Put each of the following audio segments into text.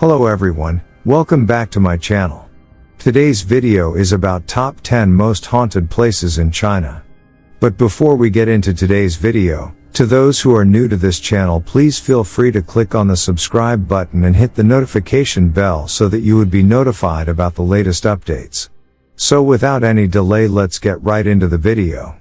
Hello everyone, welcome back to my channel. Today's video is about top 10 most haunted places in China. But before we get into today's video, to those who are new to this channel, please feel free to click on the subscribe button and hit the notification bell so that you would be notified about the latest updates. So without any delay, let's get right into the video.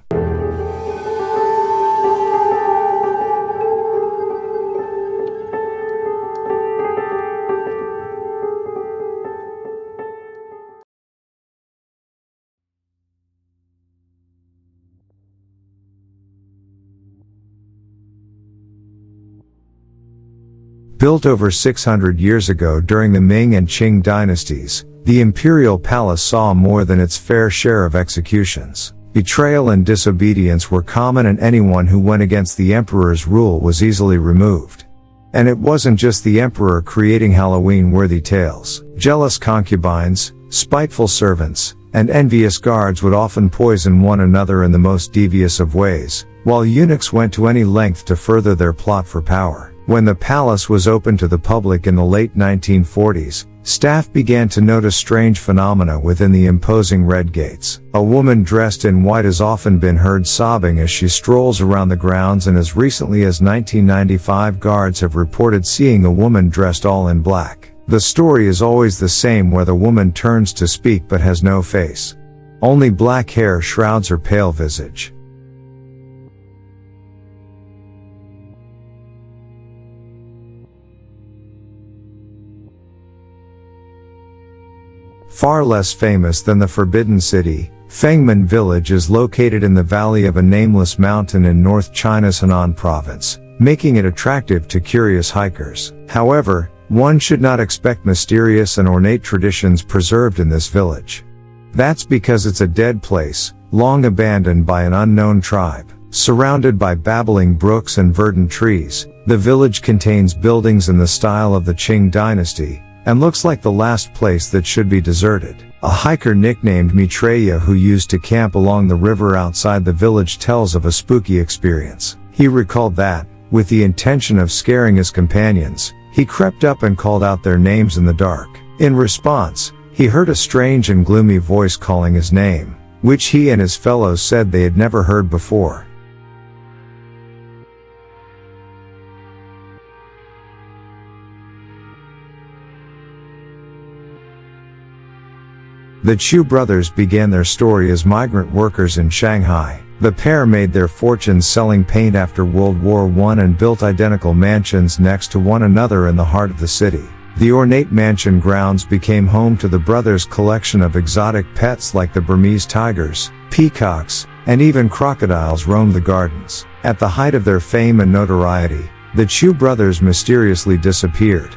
Built over 600 years ago during the Ming and Qing dynasties, the imperial palace saw more than its fair share of executions. Betrayal and disobedience were common, and anyone who went against the emperor's rule was easily removed. And it wasn't just the emperor creating Halloween-worthy tales. Jealous concubines, spiteful servants, and envious guards would often poison one another in the most devious of ways, while eunuchs went to any length to further their plot for power. When the palace was open to the public in the late 1940s, staff began to notice strange phenomena within the imposing red gates. A woman dressed in white has often been heard sobbing as she strolls around the grounds, and as recently as 1995, guards have reported seeing a woman dressed all in black. The story is always the same, where the woman turns to speak but has no face. Only black hair shrouds her pale visage. Far less famous than the Forbidden City, Fengmen Village is located in the valley of a nameless mountain in North China's Henan province, making it attractive to curious hikers. However, one should not expect mysterious and ornate traditions preserved in this village. That's because it's a dead place, long abandoned by an unknown tribe. Surrounded by babbling brooks and verdant trees, the village contains buildings in the style of the Qing dynasty, and looks like the last place that should be deserted. A hiker nicknamed Maitreya, who used to camp along the river outside the village, tells of a spooky experience. He recalled that, with the intention of scaring his companions, he crept up and called out their names in the dark. In response, he heard a strange and gloomy voice calling his name, which he and his fellows said they had never heard before. The Chu brothers began their story as migrant workers in Shanghai. The pair made their fortunes selling paint after World War I and built identical mansions next to one another in the heart of the city. The ornate mansion grounds became home to the brothers' collection of exotic pets like the Burmese tigers, peacocks, and even crocodiles roamed the gardens. At the height of their fame and notoriety, the Chu brothers mysteriously disappeared.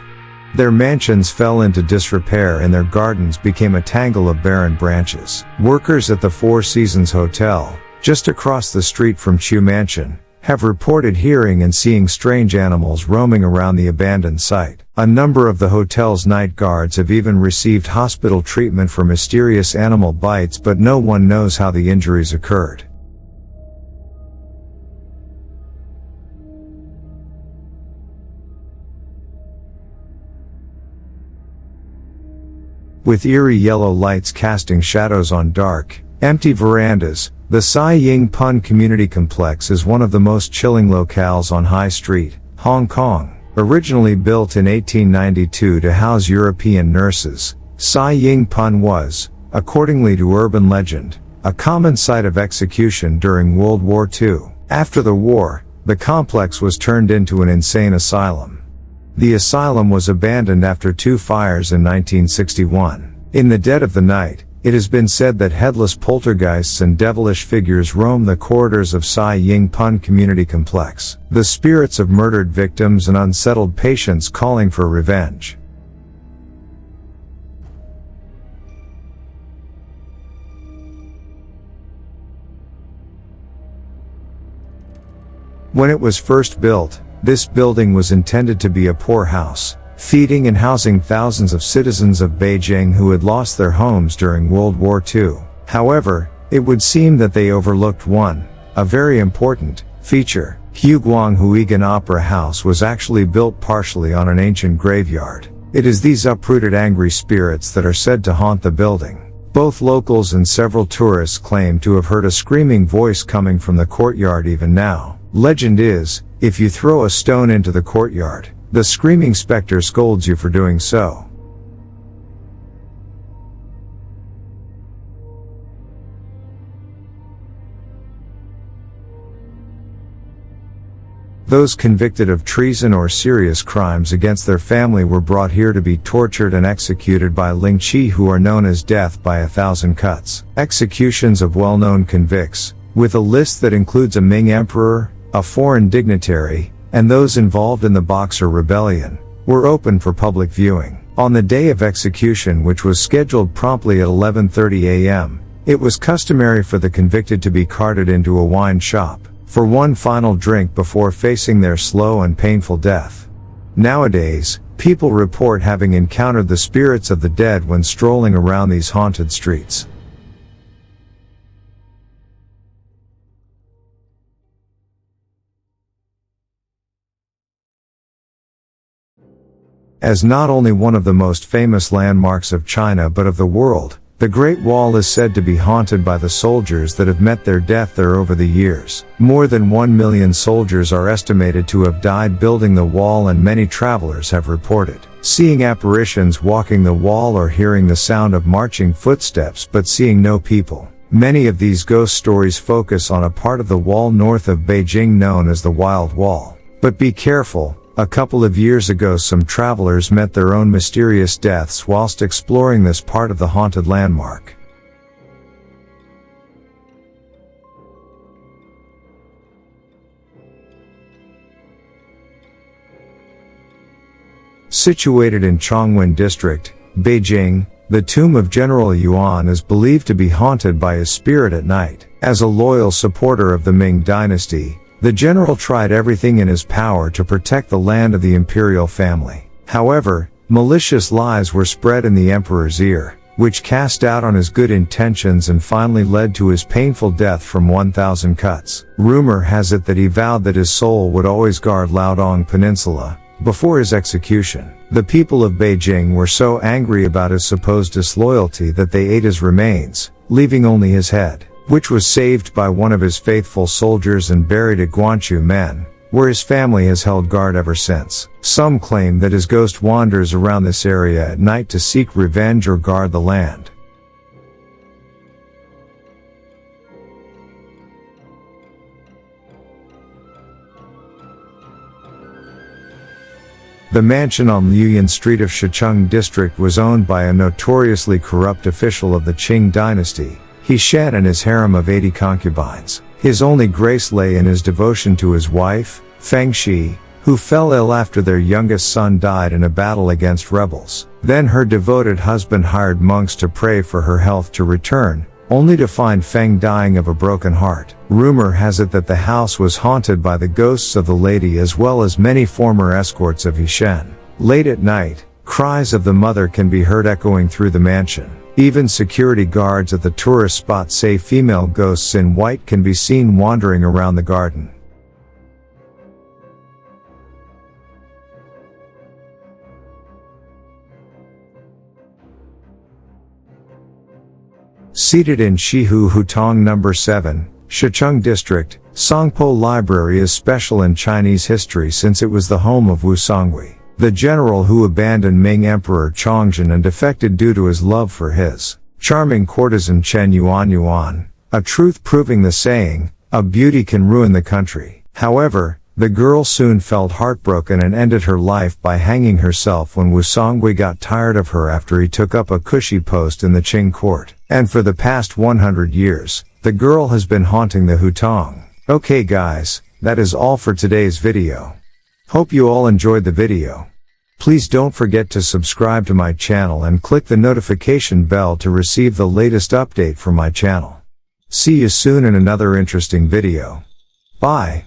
Their mansions fell into disrepair and their gardens became a tangle of barren branches. Workers at the Four Seasons Hotel, just across the street from Chu Mansion, have reported hearing and seeing strange animals roaming around the abandoned site. A number of the hotel's night guards have even received hospital treatment for mysterious animal bites, but no one knows how the injuries occurred. With eerie yellow lights casting shadows on dark, empty verandas, the Sai Ying Pun Community Complex is one of the most chilling locales on High Street, Hong Kong. Originally built in 1892 to house European nurses, Sai Ying Pun was, accordingly to urban legend, a common site of execution during World War II. After the war, the complex was turned into an insane asylum. The asylum was abandoned after two fires in 1961. In the dead of the night, it has been said that headless poltergeists and devilish figures roam the corridors of Sai Ying Pun Community Complex, the spirits of murdered victims and unsettled patients calling for revenge. When it was first built, this building was intended to be a poorhouse, feeding and housing thousands of citizens of Beijing who had lost their homes during World War II. However, it would seem that they overlooked a very important feature. Huguang Huigan Opera House was actually built partially on an ancient graveyard. It is these uprooted angry spirits that are said to haunt the building. Both locals and several tourists claim to have heard a screaming voice coming from the courtyard even now. Legend is, if you throw a stone into the courtyard, the screaming specter scolds you for doing so. Those convicted of treason or serious crimes against their family were brought here to be tortured and executed by Ling Chi, who are known as death by 1,000 cuts. Executions of well-known convicts, with a list that includes a Ming emperor, a foreign dignitary, and those involved in the Boxer Rebellion, were open for public viewing. On the day of execution, which was scheduled promptly at 11:30 a.m., it was customary for the convicted to be carted into a wine shop for one final drink before facing their slow and painful death. Nowadays, people report having encountered the spirits of the dead when strolling around these haunted streets. As not only one of the most famous landmarks of China but of the world, the Great Wall is said to be haunted by the soldiers that have met their death there over the years. More than 1 million soldiers are estimated to have died building the wall, and many travelers have reported seeing apparitions walking the wall or hearing the sound of marching footsteps but seeing no people. Many of these ghost stories focus on a part of the wall north of Beijing known as the Wild Wall. But be careful. A couple of years ago some travelers met their own mysterious deaths whilst exploring this part of the haunted landmark. Situated in Chongwen District, Beijing, the tomb of General Yuan is believed to be haunted by his spirit at night. As a loyal supporter of the Ming dynasty, the general tried everything in his power to protect the land of the imperial family. However, malicious lies were spread in the emperor's ear, which cast doubt on his good intentions and finally led to his painful death from 1,000 cuts. Rumor has it that he vowed that his soul would always guard Liaodong Peninsula before his execution. The people of Beijing were so angry about his supposed disloyalty that they ate his remains, leaving only his head, which was saved by one of his faithful soldiers and buried at Guanchumen, where his family has held guard ever since. Some claim that his ghost wanders around this area at night to seek revenge or guard the land. The mansion on Liuyan Street of Shicheng District was owned by a notoriously corrupt official of the Qing dynasty, He Shan, and his harem of 80 concubines. His only grace lay in his devotion to his wife, Feng Shi, who fell ill after their youngest son died in a battle against rebels. Then her devoted husband hired monks to pray for her health to return, only to find Feng dying of a broken heart. Rumor has it that the house was haunted by the ghosts of the lady as well as many former escorts of He Shan. Late at night, cries of the mother can be heard echoing through the mansion. Even security guards at the tourist spot say female ghosts in white can be seen wandering around the garden. Seated in Shihu Hutong No. 7, Shicheng District, Songpo Library is special in Chinese history since it was the home of Wu Songui, the general who abandoned Ming Emperor Chongzhen and defected due to his love for his charming courtesan Chen Yuan, a truth proving the saying, "A beauty can ruin the country." However, the girl soon felt heartbroken and ended her life by hanging herself when Wu Songui got tired of her after he took up a cushy post in the Qing court. And for the past 100 years, the girl has been haunting the Hutong. Okay guys, that is all for today's video. Hope you all enjoyed the video. Please don't forget to subscribe to my channel and click the notification bell to receive the latest update from my channel. See you soon in another interesting video. Bye.